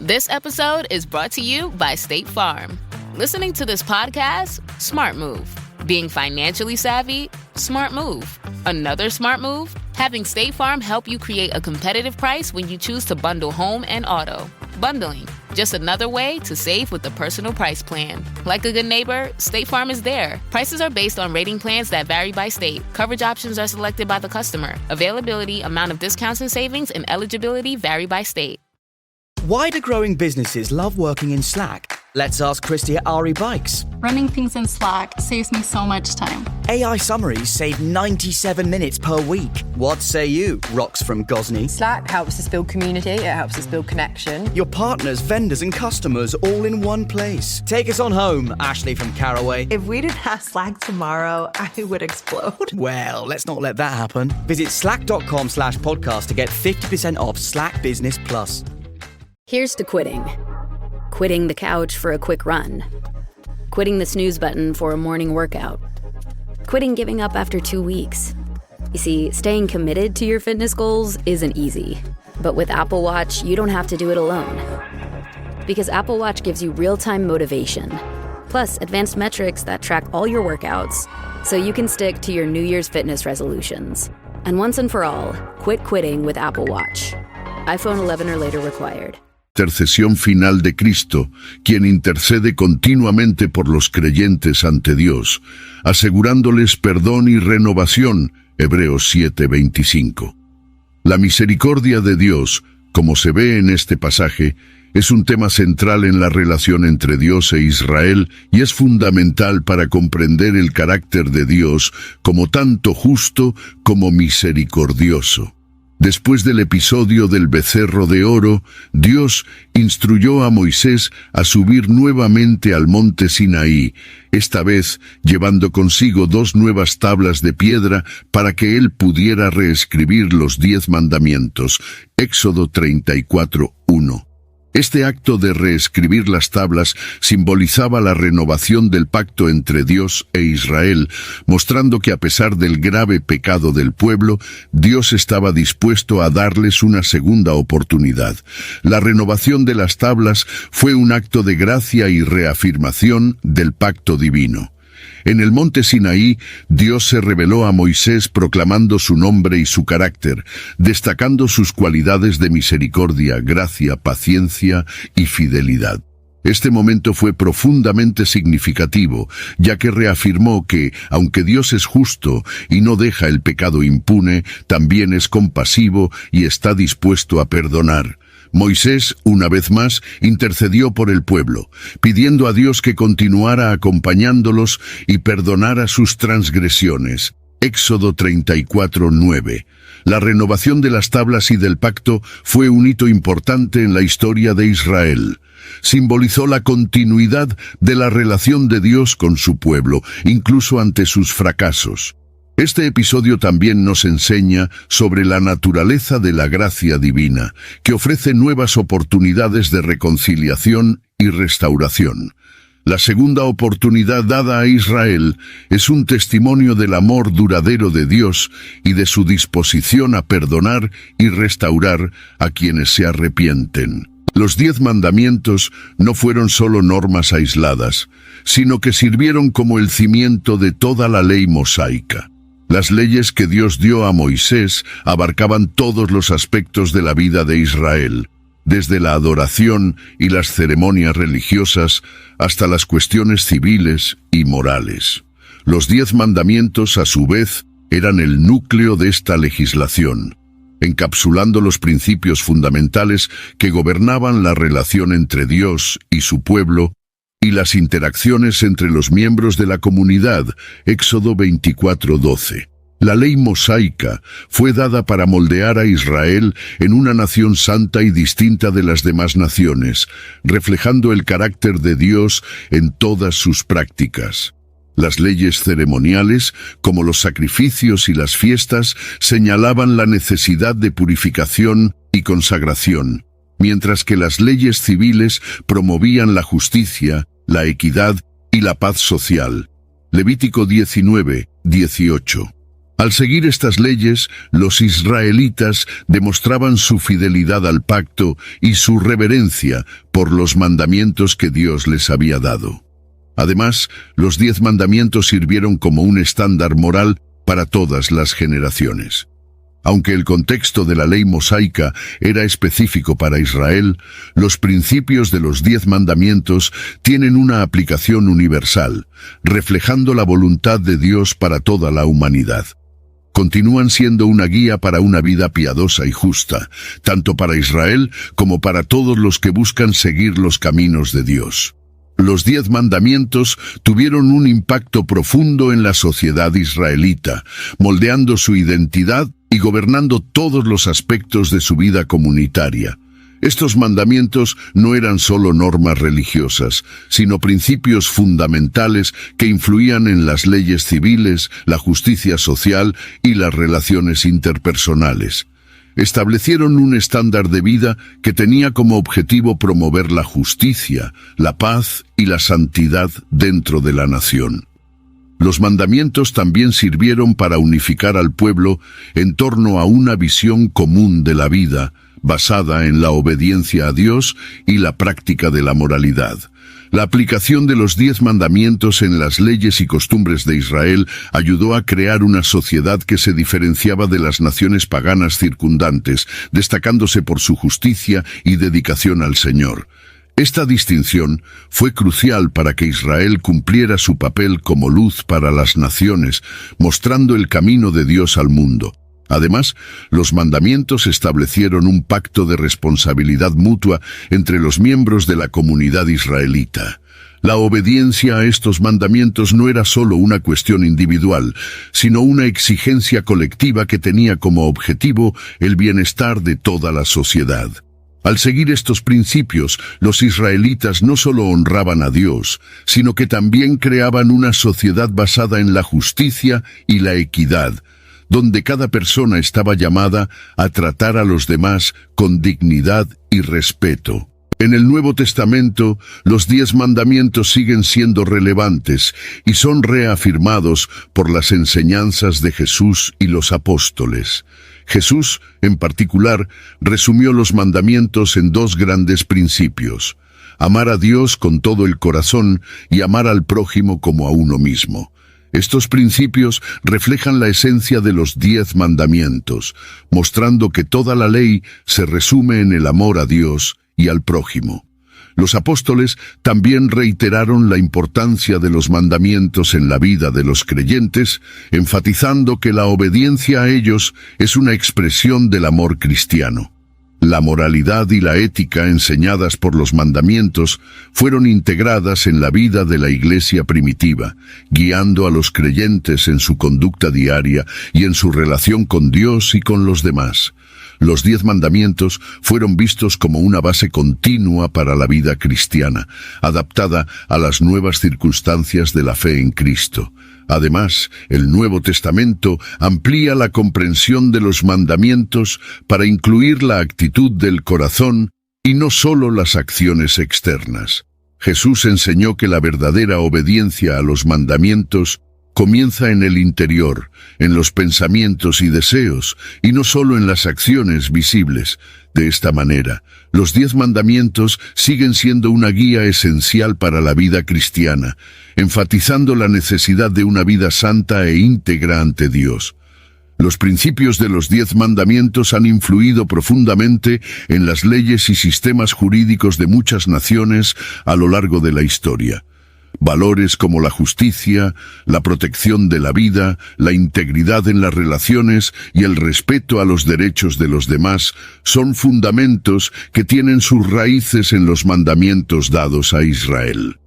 This episode is brought to you by State Farm. Listening to this podcast? Smart move. Being financially savvy? Smart move. Another smart move? Having State Farm help you create a competitive price when you choose to bundle home and auto. Bundling, just another way to save with the Personal Price Plan. Like a good neighbor, State Farm is there. Prices are based on rating plans that vary by state. Coverage options are selected by the customer. Availability, amount of discounts and savings, and eligibility vary by state. Why do growing businesses love working in Slack? Let's ask Christy at RE Bikes. Running things in Slack saves me so much time. AI summaries save 97 minutes per week. What say you, Rox from Gosney? Slack helps us build community, it helps us build connection. Your partners, vendors and customers all in one place. Take us on home, Ashley from Caraway. If we didn't have Slack tomorrow, I would explode. Well, let's not let that happen. Visit slack.com/podcast to get 50% off Slack Business Plus. Here's to quitting. Quitting the couch for a quick run. Quitting the snooze button for a morning workout. Quitting giving up after 2 weeks. You see, staying committed to your fitness goals isn't easy. But with Apple Watch, you don't have to do it alone. Because Apple Watch gives you real-time motivation, plus advanced metrics that track all your workouts, so you can stick to your New Year's fitness resolutions. And once and for all, quit quitting with Apple Watch. iPhone 11 or later required. Intercesión final de Cristo, quien intercede continuamente por los creyentes ante Dios, asegurándoles perdón y renovación. Hebreos 7:25. La misericordia de Dios, como se ve en este pasaje, es un tema central en la relación entre Dios e Israel y es fundamental para comprender el carácter de Dios como tanto justo como misericordioso. Después del episodio del becerro de oro, Dios instruyó a Moisés a subir nuevamente al monte Sinaí, esta vez llevando consigo 2 nuevas tablas de piedra para que él pudiera reescribir los 10 mandamientos. Éxodo 34:1. Este acto de reescribir las tablas simbolizaba la renovación del pacto entre Dios e Israel, mostrando que a pesar del grave pecado del pueblo, Dios estaba dispuesto a darles una segunda oportunidad. La renovación de las tablas fue un acto de gracia y reafirmación del pacto divino. En el monte Sinaí, Dios se reveló a Moisés proclamando su nombre y su carácter, destacando sus cualidades de misericordia, gracia, paciencia y fidelidad. Este momento fue profundamente significativo, ya que reafirmó que, aunque Dios es justo y no deja el pecado impune, también es compasivo y está dispuesto a perdonar. Moisés, una vez más, intercedió por el pueblo, pidiendo a Dios que continuara acompañándolos y perdonara sus transgresiones. Éxodo 34:9. La renovación de las tablas y del pacto fue un hito importante en la historia de Israel. Simbolizó la continuidad de la relación de Dios con su pueblo, incluso ante sus fracasos. Este episodio también nos enseña sobre la naturaleza de la gracia divina, que ofrece nuevas oportunidades de reconciliación y restauración. La segunda oportunidad dada a Israel es un testimonio del amor duradero de Dios y de su disposición a perdonar y restaurar a quienes se arrepienten. Los 10 mandamientos no fueron solo normas aisladas, sino que sirvieron como el cimiento de toda la ley mosaica. Las leyes que Dios dio a Moisés abarcaban todos los aspectos de la vida de Israel, desde la adoración y las ceremonias religiosas hasta las cuestiones civiles y morales. Los 10 mandamientos, a su vez, eran el núcleo de esta legislación, encapsulando los principios fundamentales que gobernaban la relación entre Dios y su pueblo y las interacciones entre los miembros de la comunidad. Éxodo 24:12. La ley mosaica fue dada para moldear a Israel en una nación santa y distinta de las demás naciones, reflejando el carácter de Dios en todas sus prácticas. Las leyes ceremoniales, como los sacrificios y las fiestas, señalaban la necesidad de purificación y consagración, mientras que las leyes civiles promovían la justicia, la equidad y la paz social. Levítico 19:18. Al seguir estas leyes, los israelitas demostraban su fidelidad al pacto y su reverencia por los mandamientos que Dios les había dado. Además, los 10 mandamientos sirvieron como un estándar moral para todas las generaciones. Aunque el contexto de la ley mosaica era específico para Israel, los principios de los 10 mandamientos tienen una aplicación universal, reflejando la voluntad de Dios para toda la humanidad. Continúan siendo una guía para una vida piadosa y justa, tanto para Israel como para todos los que buscan seguir los caminos de Dios. Los 10 mandamientos tuvieron un impacto profundo en la sociedad israelita, moldeando su identidad y gobernando todos los aspectos de su vida comunitaria. Estos mandamientos no eran solo normas religiosas, sino principios fundamentales que influían en las leyes civiles, la justicia social y las relaciones interpersonales. Establecieron un estándar de vida que tenía como objetivo promover la justicia, la paz y la santidad dentro de la nación. Los mandamientos también sirvieron para unificar al pueblo en torno a una visión común de la vida, basada en la obediencia a Dios y la práctica de la moralidad. La aplicación de los 10 mandamientos en las leyes y costumbres de Israel ayudó a crear una sociedad que se diferenciaba de las naciones paganas circundantes, destacándose por su justicia y dedicación al Señor. Esta distinción fue crucial para que Israel cumpliera su papel como luz para las naciones, mostrando el camino de Dios al mundo. Además, los mandamientos establecieron un pacto de responsabilidad mutua entre los miembros de la comunidad israelita. La obediencia a estos mandamientos no era solo una cuestión individual, sino una exigencia colectiva que tenía como objetivo el bienestar de toda la sociedad. Al seguir estos principios, los israelitas no solo honraban a Dios, sino que también creaban una sociedad basada en la justicia y la equidad, donde cada persona estaba llamada a tratar a los demás con dignidad y respeto. En el Nuevo Testamento, los 10 mandamientos siguen siendo relevantes y son reafirmados por las enseñanzas de Jesús y los apóstoles. Jesús, en particular, resumió los mandamientos en 2 grandes principios: amar a Dios con todo el corazón y amar al prójimo como a uno mismo. Estos principios reflejan la esencia de los 10 mandamientos, mostrando que toda la ley se resume en el amor a Dios y al prójimo. Los apóstoles también reiteraron la importancia de los mandamientos en la vida de los creyentes, enfatizando que la obediencia a ellos es una expresión del amor cristiano. La moralidad y la ética enseñadas por los mandamientos fueron integradas en la vida de la Iglesia primitiva, guiando a los creyentes en su conducta diaria y en su relación con Dios y con los demás. Los 10 mandamientos fueron vistos como una base continua para la vida cristiana, adaptada a las nuevas circunstancias de la fe en Cristo. Además, el Nuevo Testamento amplía la comprensión de los mandamientos para incluir la actitud del corazón y no solo las acciones externas. Jesús enseñó que la verdadera obediencia a los mandamientos comienza en el interior, en los pensamientos y deseos, y no solo en las acciones visibles. De esta manera, los 10 mandamientos siguen siendo una guía esencial para la vida cristiana, enfatizando la necesidad de una vida santa e íntegra ante Dios. Los principios de los 10 mandamientos han influido profundamente en las leyes y sistemas jurídicos de muchas naciones a lo largo de la historia. Valores como la justicia, la protección de la vida, la integridad en las relaciones y el respeto a los derechos de los demás son fundamentos que tienen sus raíces en los mandamientos dados a Israel.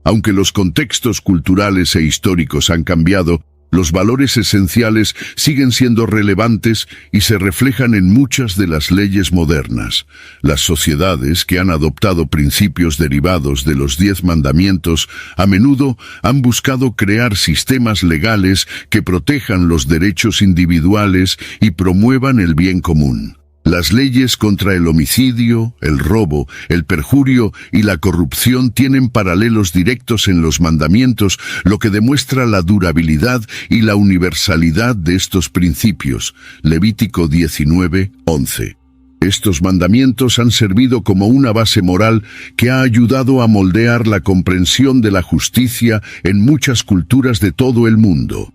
Aunque los contextos culturales e históricos han cambiado, los valores esenciales siguen siendo relevantes y se reflejan en muchas de las leyes modernas. Las sociedades que han adoptado principios derivados de los 10 mandamientos a menudo han buscado crear sistemas legales que protejan los derechos individuales y promuevan el bien común. Las leyes contra el homicidio, el robo, el perjurio y la corrupción tienen paralelos directos en los mandamientos, lo que demuestra la durabilidad y la universalidad de estos principios. Levítico 19:11. Estos mandamientos han servido como una base moral que ha ayudado a moldear la comprensión de la justicia en muchas culturas de todo el mundo.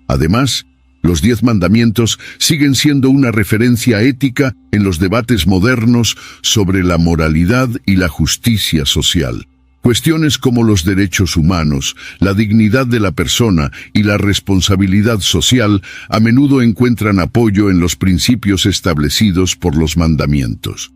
Además, los 10 mandamientos siguen siendo una referencia ética en los debates modernos sobre la moralidad y la justicia social. Cuestiones como los derechos humanos, la dignidad de la persona y la responsabilidad social a menudo encuentran apoyo en los principios establecidos por los mandamientos.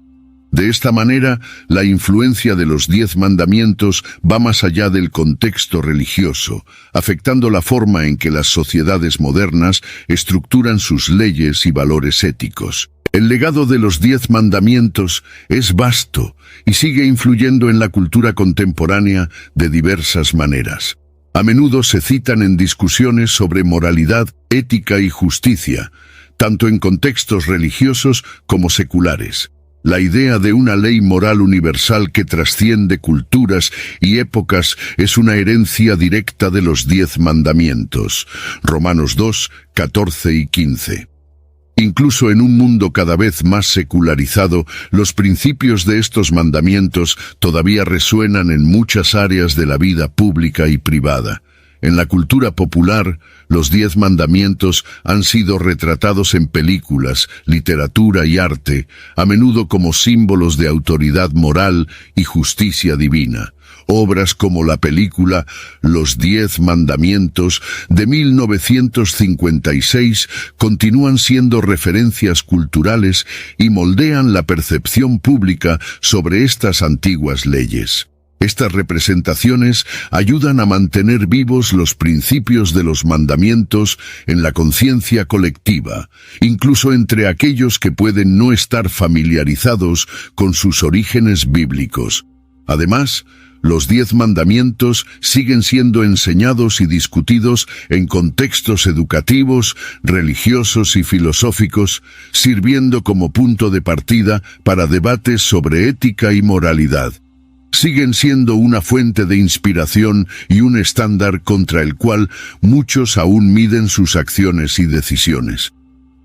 De esta manera, la influencia de los 10 mandamientos va más allá del contexto religioso, afectando la forma en que las sociedades modernas estructuran sus leyes y valores éticos. El legado de los 10 mandamientos es vasto y sigue influyendo en la cultura contemporánea de diversas maneras. A menudo se citan en discusiones sobre moralidad, ética y justicia, tanto en contextos religiosos como seculares. La idea de una ley moral universal que trasciende culturas y épocas es una herencia directa de los 10 mandamientos. Romanos 2, 14 y 15. Incluso en un mundo cada vez más secularizado, los principios de estos mandamientos todavía resuenan en muchas áreas de la vida pública y privada. En la cultura popular, los 10 mandamientos han sido retratados en películas, literatura y arte, a menudo como símbolos de autoridad moral y justicia divina. Obras como la película Los 10 Mandamientos de 1956 continúan siendo referencias culturales y moldean la percepción pública sobre estas antiguas leyes. Estas representaciones ayudan a mantener vivos los principios de los mandamientos en la conciencia colectiva, incluso entre aquellos que pueden no estar familiarizados con sus orígenes bíblicos. Además, los 10 mandamientos siguen siendo enseñados y discutidos en contextos educativos, religiosos y filosóficos, sirviendo como punto de partida para debates sobre ética y moralidad. Siguen siendo una fuente de inspiración y un estándar contra el cual muchos aún miden sus acciones y decisiones.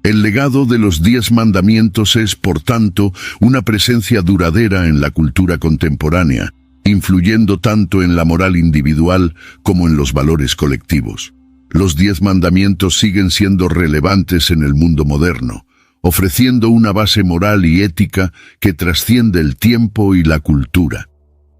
El legado de los 10 mandamientos es, por tanto, una presencia duradera en la cultura contemporánea, influyendo tanto en la moral individual como en los valores colectivos. Los 10 mandamientos siguen siendo relevantes en el mundo moderno, ofreciendo una base moral y ética que trasciende el tiempo y la cultura.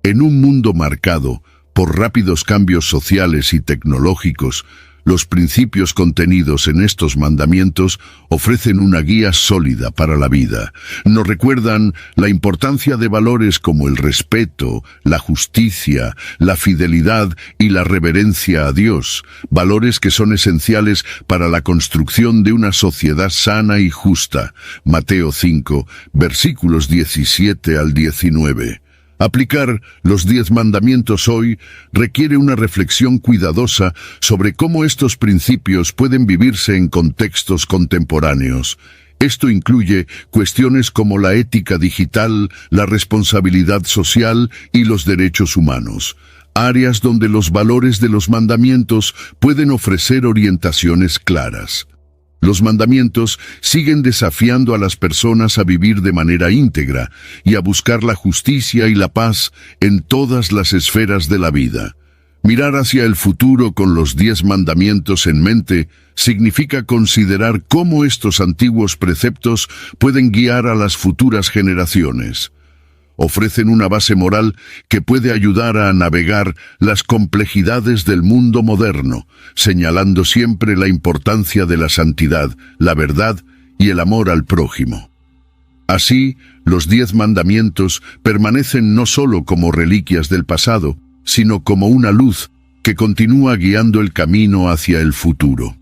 En un mundo marcado por rápidos cambios sociales y tecnológicos, los principios contenidos en estos mandamientos ofrecen una guía sólida para la vida. Nos recuerdan la importancia de valores como el respeto, la justicia, la fidelidad y la reverencia a Dios, valores que son esenciales para la construcción de una sociedad sana y justa. Mateo 5, versículos 17 al 19. Aplicar los 10 mandamientos hoy requiere una reflexión cuidadosa sobre cómo estos principios pueden vivirse en contextos contemporáneos. Esto incluye cuestiones como la ética digital, la responsabilidad social y los derechos humanos, áreas donde los valores de los mandamientos pueden ofrecer orientaciones claras. Los mandamientos siguen desafiando a las personas a vivir de manera íntegra y a buscar la justicia y la paz en todas las esferas de la vida. Mirar hacia el futuro con los 10 mandamientos en mente significa considerar cómo estos antiguos preceptos pueden guiar a las futuras generaciones. Ofrecen una base moral que puede ayudar a navegar las complejidades del mundo moderno, señalando siempre la importancia de la santidad, la verdad y el amor al prójimo. Así, los 10 mandamientos permanecen no solo como reliquias del pasado, sino como una luz que continúa guiando el camino hacia el futuro.